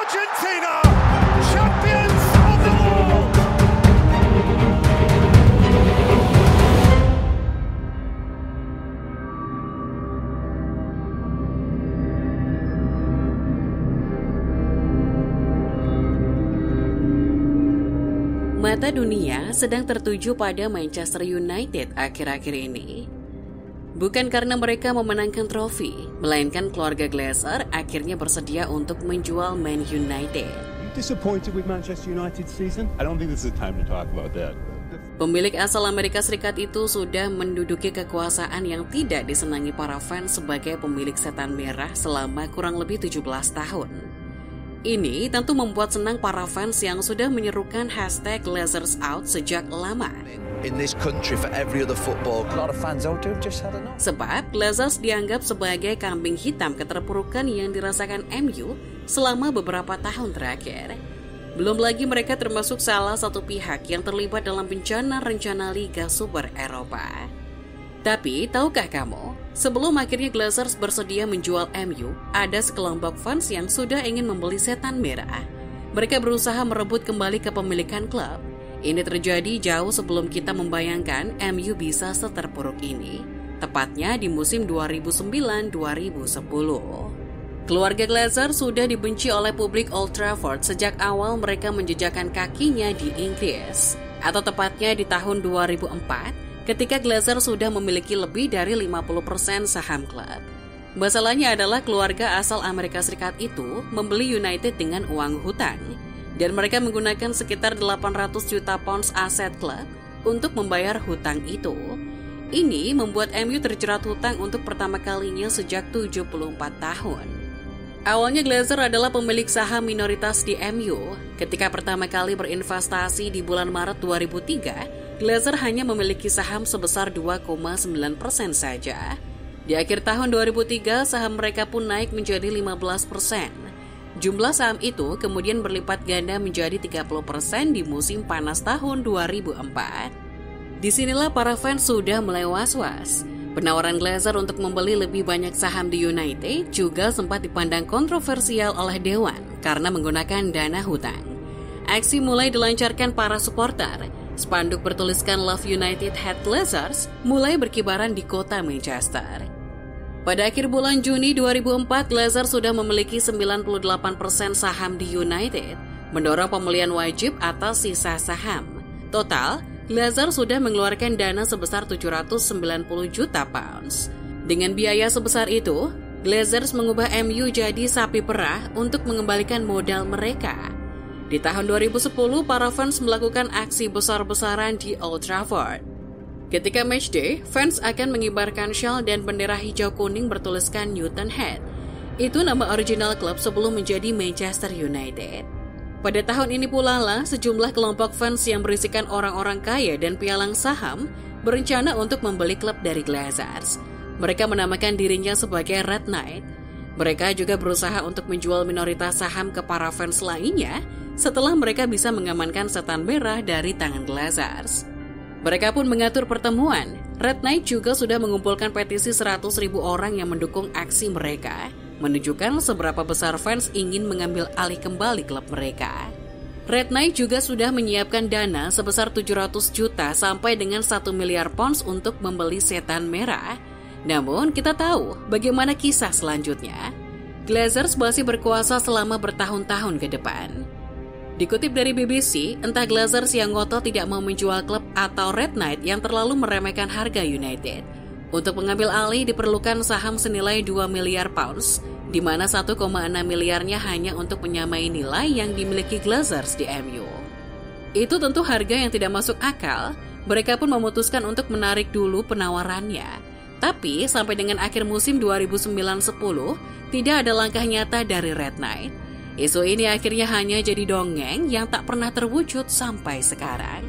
Argentina, champions of the world. Mata dunia sedang tertuju pada Manchester United akhir-akhir ini. Bukan karena mereka memenangkan trofi, melainkan keluarga Glazer akhirnya bersedia untuk menjual Man United. Disappointed with Manchester United season? I don't think this is the time to talk about that. Pemilik asal Amerika Serikat itu sudah menduduki kekuasaan yang tidak disenangi para fans sebagai pemilik setan merah selama kurang lebih 17 tahun. Ini tentu membuat senang para fans yang sudah menyerukan hashtag Glazers Out sejak lama. In this country for every other football, a lot of fans out there just had enough. Sebab Glazers dianggap sebagai kambing hitam keterpurukan yang dirasakan MU selama beberapa tahun terakhir. Belum lagi mereka termasuk salah satu pihak yang terlibat dalam bencana rencana Liga Super Eropa. Tapi, tahukah kamu, sebelum akhirnya Glazers bersedia menjual MU, ada sekelompok fans yang sudah ingin membeli setan merah. Mereka berusaha merebut kembali kepemilikan klub. Ini terjadi jauh sebelum kita membayangkan MU bisa seterpuruk ini, tepatnya di musim 2009-2010. Keluarga Glazer sudah dibenci oleh publik Old Trafford sejak awal mereka menjejakkan kakinya di Inggris, atau tepatnya di tahun 2004, ketika Glazer sudah memiliki lebih dari 50% saham klub. Masalahnya adalah keluarga asal Amerika Serikat itu membeli United dengan uang hutang, dan mereka menggunakan sekitar 800 juta pounds aset klub untuk membayar hutang itu. Ini membuat MU terjerat hutang untuk pertama kalinya sejak 74 tahun. Awalnya Glazer adalah pemilik saham minoritas di MU. Ketika pertama kali berinvestasi di bulan Maret 2003, Glazer hanya memiliki saham sebesar 2,9% saja. Di akhir tahun 2003, saham mereka pun naik menjadi 15%. Jumlah saham itu kemudian berlipat ganda menjadi 30% di musim panas tahun 2004. Disinilah para fans sudah mulai was-was. Penawaran Glazer untuk membeli lebih banyak saham di United juga sempat dipandang kontroversial oleh Dewan karena menggunakan dana hutang. Aksi mulai dilancarkan para supporter. Spanduk bertuliskan Love United Hate Glazers mulai berkibaran di kota Manchester. Pada akhir bulan Juni 2004, Glazer sudah memiliki 98% saham di United, mendorong pembelian wajib atas sisa saham. Total, Glazer sudah mengeluarkan dana sebesar 790 juta pounds. Dengan biaya sebesar itu, Glazers mengubah MU jadi sapi perah untuk mengembalikan modal mereka. Di tahun 2010, para fans melakukan aksi besar-besaran di Old Trafford. Ketika matchday, fans akan mengibarkan syal dan bendera hijau kuning bertuliskan Newton Head. Itu nama original klub sebelum menjadi Manchester United. Pada tahun ini pula lah, sejumlah kelompok fans yang berisikan orang-orang kaya dan pialang saham berencana untuk membeli klub dari Glazers. Mereka menamakan dirinya sebagai Red Knight. Mereka juga berusaha untuk menjual minoritas saham ke para fans lainnya setelah mereka bisa mengamankan setan merah dari tangan Glazers. Mereka pun mengatur pertemuan. Red Knight juga sudah mengumpulkan petisi 100.000 orang yang mendukung aksi mereka, menunjukkan seberapa besar fans ingin mengambil alih kembali klub mereka. Red Knight juga sudah menyiapkan dana sebesar 700 juta sampai dengan 1 miliar pounds untuk membeli setan merah. Namun kita tahu bagaimana kisah selanjutnya. Glazers masih berkuasa selama bertahun-tahun ke depan. Dikutip dari BBC, entah Glazers yang ngotot tidak mau menjual klub atau Red Knight yang terlalu meremehkan harga United. Untuk mengambil alih diperlukan saham senilai 2 miliar pounds, di mana 1,6 miliarnya hanya untuk menyamai nilai yang dimiliki Glazers di MU. Itu tentu harga yang tidak masuk akal. Mereka pun memutuskan untuk menarik dulu penawarannya. Tapi sampai dengan akhir musim 2009-10, tidak ada langkah nyata dari Red Knight. Isu ini akhirnya hanya jadi dongeng yang tak pernah terwujud sampai sekarang.